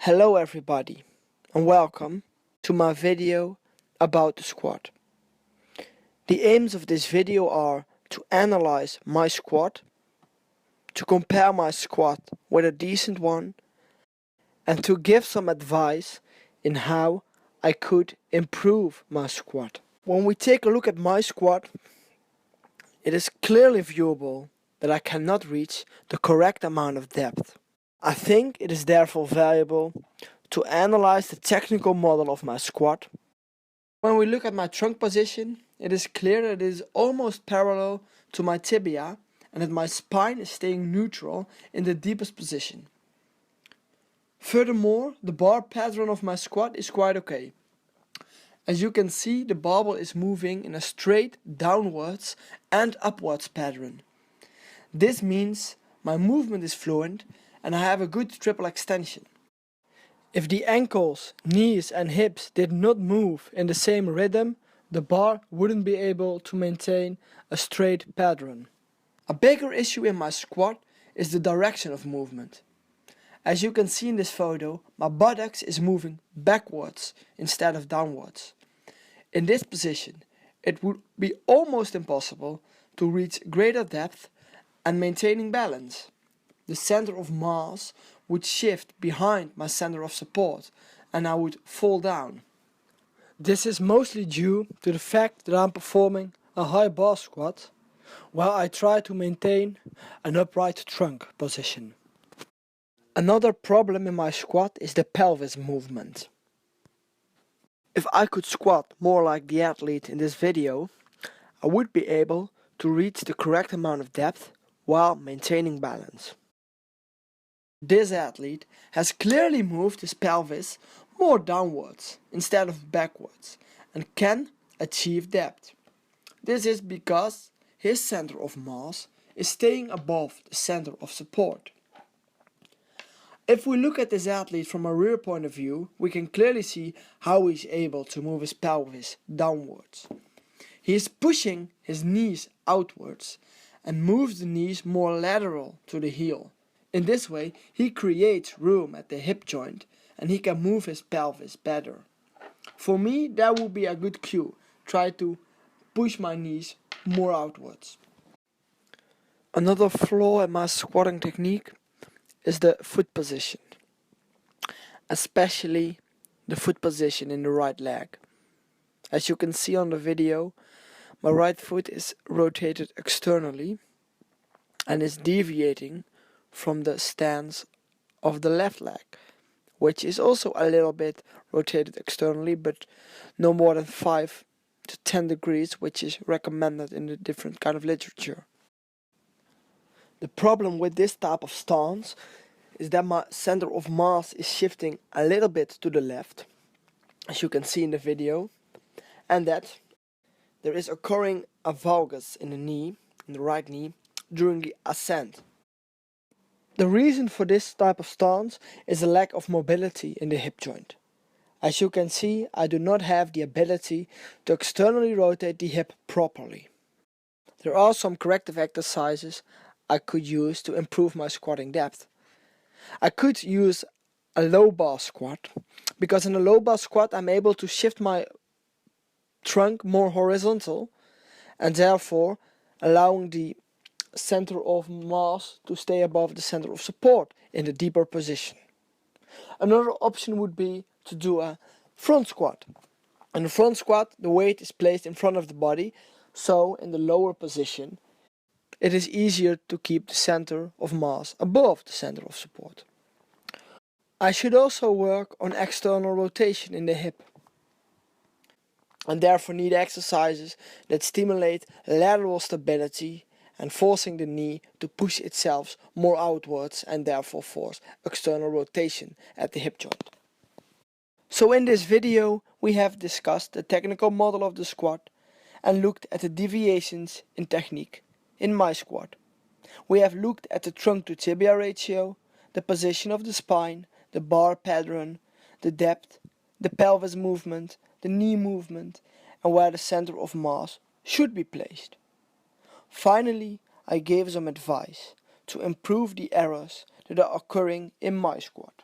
Hello everybody and welcome to my video about the squat. The aims of this video are to analyze my squat, to compare my squat with a decent one, and to give some advice in how I could improve my squat. When we take a look at my squat, it is clearly viewable that I cannot reach the correct amount of depth. I think it is therefore valuable to analyze the technical model of my squat. When we look at my trunk position, it is clear that it is almost parallel to my tibia and that my spine is staying neutral in the deepest position. Furthermore, the bar pattern of my squat is quite okay. As you can see, the barbell is moving in a straight downwards and upwards pattern. This means my movement is fluent and I have a good triple extension. If the ankles, knees and hips did not move in the same rhythm, the bar wouldn't be able to maintain a straight pattern. A bigger issue in my squat is the direction of movement. As you can see in this photo, my buttocks is moving backwards instead of downwards. In this position, it would be almost impossible to reach greater depth and maintaining balance. The center of mass would shift behind my center of support and I would fall down. This is mostly due to the fact that I'm performing a high bar squat while I try to maintain an upright trunk position. Another problem in my squat is the pelvis movement. If I could squat more like the athlete in this video, I would be able to reach the correct amount of depth while maintaining balance. This athlete has clearly moved his pelvis more downwards instead of backwards and can achieve depth. This is because his center of mass is staying above the center of support. If we look at this athlete from a rear point of view, we can clearly see how he is able to move his pelvis downwards. He is pushing his knees outwards and moves the knees more lateral to the heel. In this way, he creates room at the hip joint and he can move his pelvis better. For me, that would be a good cue. Try to push my knees more outwards. Another flaw in my squatting technique is the foot position, especially the foot position in the right leg. As you can see on the video, my right foot is rotated externally and is deviating from the stance of the left leg, which is also a little bit rotated externally, but no more than 5 to 10 degrees, which is recommended in the different kind of literature. The problem with this type of stance is that my center of mass is shifting a little bit to the left, as you can see in the video, and that there is occurring a valgus in the knee, in the right knee, during the ascent. The reason for this type of stance is a lack of mobility in the hip joint. As you can see, I do not have the ability to externally rotate the hip properly. There are some corrective exercises I could use to improve my squatting depth. I could use a low bar squat, because in a low bar squat I'm able to shift my trunk more horizontal and therefore allowing the center of mass to stay above the center of support in the deeper position. Another option would be to do a front squat. In the front squat, the weight is placed in front of the body, so in the lower position it is easier to keep the center of mass above the center of support. I should also work on external rotation in the hip, and therefore need exercises that stimulate lateral stability and forcing the knee to push itself more outwards and therefore force external rotation at the hip joint. So in this video we have discussed the technical model of the squat and looked at the deviations in technique in my squat. We have looked at the trunk to tibia ratio, the position of the spine, the bar pattern, the depth, the pelvis movement, the knee movement, and where the center of mass should be placed. Finally, I gave some advice to improve the errors that are occurring in my squat.